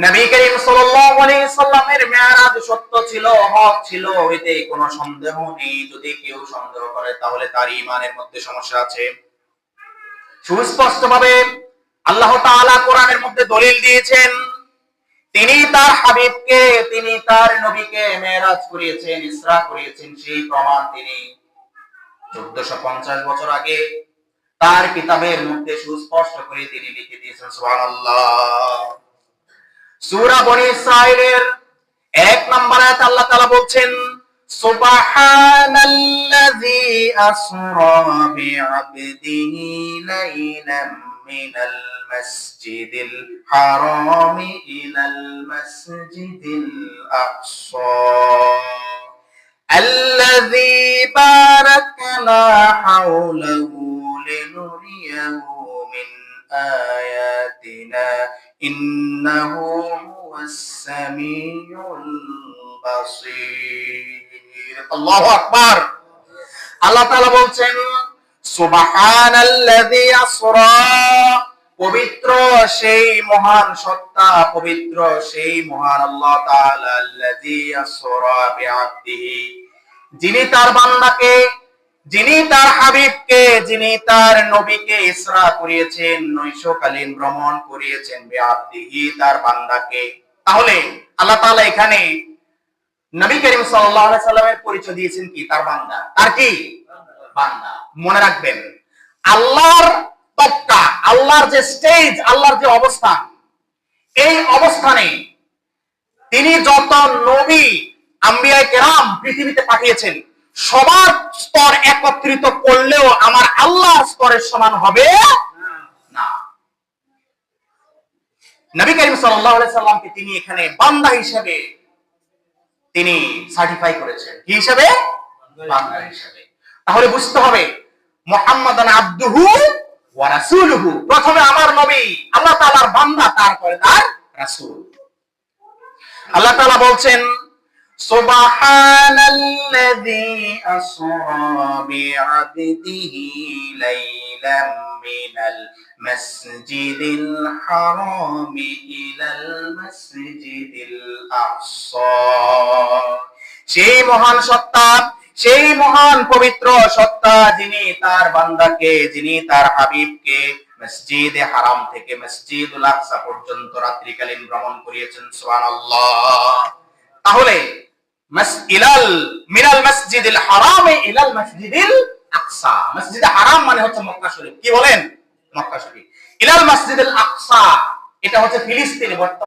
নবী করিম সাল্লাল্লাহু আলাইহি সাল্লামের মিরাজ সত্য ছিল, হক ছিল, এতে কোনো সন্দেহ নেই। যদি কেউ সন্দেহ করে তাহলে তার ঈমানের মধ্যে সমস্যা আছে। সুস্পষ্টভাবে আল্লাহ তাআলা কোরআনের মধ্যে দলিল দিয়েছেন, তিনি তার হাবিবকে, তিনি তার নবীকে মেরাজ করিয়েছেন, ইসরা করিয়েছেন। সেই প্রমাণ তিনি 1450 বছর আগে তার কিতাবের মধ্যে সুস্পষ্ট করে তিনি লিখে দিয়েছেন। সুবহানাল্লাহ। সূরা বনী ইসরাঈলের 1 নম্বর আয়াতে আল্লাহ তাআলা বলছেন, সুবহানাল্লাযী আসরা বিআবদিহি লাইলাম মিনাল মাসজিদিল হারামি ইলাল মাসজিদিল আকসা আল্লাযী বারাকনা হাওলাহু লিনুরিয়াহু মিন আয়াতিনা ইন্নাহু হুয়াস সামিউল বাসীর। আল্লাহু আকবার। আল্লাহ তাআলা বলছেন, সুবহানাল্লাযী আসরা, পবিত্র সেই মহান সত্তা, পবিত্র সেই মহান আল্লাহ তাআলা, আল্লাযী আসরা বিআবদিহি, যিনি তার বান্দাকে, যিনি তার হাবিবকে, যিনি তার নবীকে ইসরা করিয়েছেন, নৈশকালীন ভ্রমণ করিয়েছেন, বিআবদিহি, তার বান্দাকে। তাহলে আল্লাহ তাআলা এখানে নবী করিম সাল্লাল্লাহু আলাইহি সাল্লামের পরিচয় দিয়েছেন কি? তার বান্দা। তার কি? বান্দা। মনে রাখবেন, আল্লাহর তবকা, আল্লাহর যে স্টেজ, আল্লাহর যে অবস্থান, এই অবস্থানে তিনি যত নবী আম্বিয়ায়ে কেরাম পৃথিবীতে পাঠিয়েছেন, সবার স্তর একত্রিত করলেও আমার আল্লাহ স্তরের সমান হবে না। নবী করিম সাল্লাল্লাহু আলাইহি সাল্লামকে তিনি এখানে বান্দা হিসেবে তিনি সার্টিফাই করেছেন। কি হিসেবে? বান্দা হিসেবে। তাহলে বুঝতে হবে, মুহাম্মাদান আবদুহু ওয়া রাসূলুহু, প্রথমে আমার নবী, আল্লাহ তাআলার বান্দা, তারপরে তার রাসূল। আল্লাহ তাআলা বলছেন, সুবহানাল্লাযী আসরা বিআবদিহি লাইলাম মিনাল মাসজিদিল হারামি ইলাল মাসজিদিল আকসা। সেই মহান সত্তা, সেই মহান পবিত্র সত্তা, যিনি তার বান্দাকে, যিনি তার হাবিবকে মসজিদে হারাম থেকে মসজিদুল আকসা পর্যন্ত রাত্রিকালীন ভ্রমণ করিয়েছেন। সুবহানাল্লাহ। তাহলে মিনাল মসজিদিল হারামে ইলাল মসজিদিল আকসা, মসজিদে হারাম মানে হচ্ছে মক্কা শরীফ। কি বলেন? মক্কা শরীফ। ইলাল মসজিদিল আকসা, এটা হচ্ছে ফিলিস্তিনে।